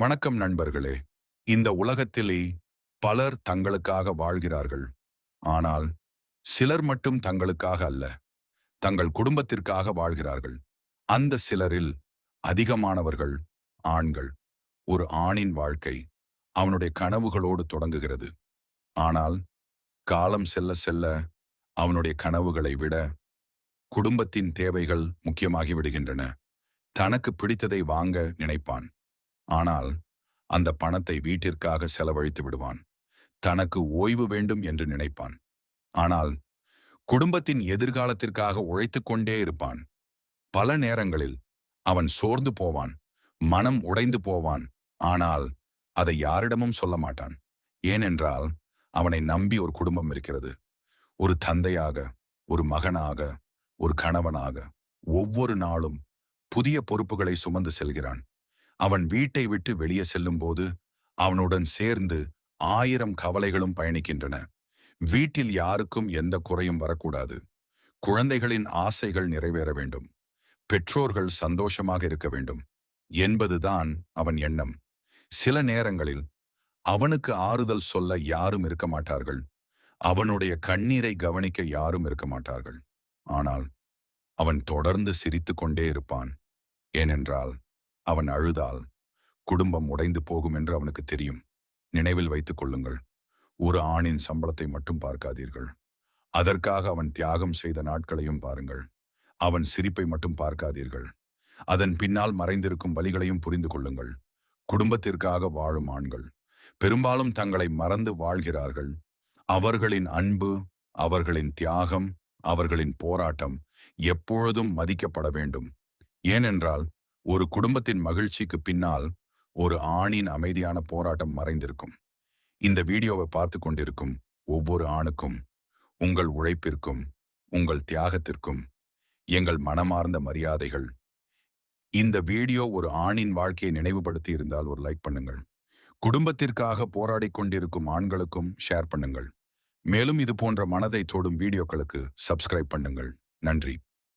வணக்கம் நண்பர்களே. இந்த உலகத்திலே பலர் தங்களுக்காக வாழ்கிறார்கள். ஆனால் சிலர் மட்டும் தங்களுக்காக அல்ல, தங்கள் குடும்பத்திற்காக வாழ்கிறார்கள். அந்த சிலரில் அதிகமானவர்கள் ஆண்கள். ஒரு ஆணின் வாழ்க்கை அவனுடைய கனவுகளோடு தொடங்குகிறது. ஆனால் காலம் செல்ல செல்ல அவனுடைய கனவுகளை விட குடும்பத்தின் தேவைகள் முக்கியமாகி விடுகின்றன. தனக்கு பிடித்ததை வாங்க நினைப்பான். ஆனால் அந்த பணத்தை வீட்டிற்காக செலவழித்து விடுவான். தனக்கு ஓய்வு வேண்டும் என்று நினைப்பான். ஆனால் குடும்பத்தின் எதிர்காலத்திற்காக உழைத்துக் கொண்டே இருப்பான். பல நேரங்களில் அவன் சோர்ந்து போவான், மனம் உடைந்து போவான். ஆனால் அதை யாரிடமும் சொல்ல மாட்டான். ஏனென்றால் அவனை நம்பி ஒரு குடும்பம் இருக்கிறது. ஒரு தந்தையாக, ஒரு மகனாக, ஒரு கணவனாக ஒவ்வொரு நாளும் புதிய பொறுப்புகளை சுமந்து செல்கிறான். அவன் வீட்டை விட்டு வெளியே செல்லும்போது அவனுடன் சேர்ந்து 1000 கவலைகளும் பயணிக்கின்றன. வீட்டில் யாருக்கும் எந்த குறையும் வரக்கூடாது. குழந்தைகளின் ஆசைகள் நிறைவேற வேண்டும். பெற்றோர்கள் சந்தோஷமாக இருக்க வேண்டும் என்பதுதான் அவன் எண்ணம். சில நேரங்களில் அவனுக்கு ஆறுதல் சொல்ல யாரும் இருக்க மாட்டார்கள். அவனுடைய கண்ணீரை கவனிக்க யாரும் இருக்க மாட்டார்கள். ஆனால் அவன் தொடர்ந்து சிரித்துக் கொண்டே இருப்பான். ஏனென்றால் அவன் அழுதால் குடும்பம் உடைந்து போகும் என்று அவனுக்கு தெரியும். நினைவில் வைத்துக் கொள்ளுங்கள், ஒரு ஆணின் சம்பளத்தை மட்டும் பார்க்காதீர்கள். அதற்காக அவன் தியாகம் செய்த நாட்களையும் பாருங்கள். அவன் சிரிப்பை மட்டும் பார்க்காதீர்கள். அதன் பின்னால் மறைந்திருக்கும் வலிகளையும் புரிந்து கொள்ளுங்கள். குடும்பத்திற்காக வாழும் ஆண்கள் பெரும்பாலும் தங்களை மறந்து வாழ்கிறார்கள். அவர்களின் அன்பு, அவர்களின் தியாகம், அவர்களின் போராட்டம் எப்பொழுதும் மதிக்கப்பட வேண்டும். ஏனென்றால் ஒரு குடும்பத்தின் மகிழ்ச்சிக்கு பின்னால் ஒரு ஆணின் அமைதியான போராட்டம் மறைந்திருக்கும். இந்த வீடியோவை பார்த்து கொண்டிருக்கும் ஒவ்வொரு ஆணுக்கும், உங்கள் உழைப்பிற்கும், உங்கள் தியாகத்திற்கும் எங்கள் மனமார்ந்த மரியாதைகள். இந்த வீடியோ ஒரு ஆணின் வாழ்க்கையை நினைவுபடுத்தி இருந்தால் ஒரு லைக் பண்ணுங்கள். குடும்பத்திற்காக போராடிக் கொண்டிருக்கும் ஆண்களுக்கும் ஷேர் பண்ணுங்கள். மேலும் இது போன்ற மனதை தொடும் வீடியோக்களுக்கு சப்ஸ்கிரைப் பண்ணுங்கள். நன்றி.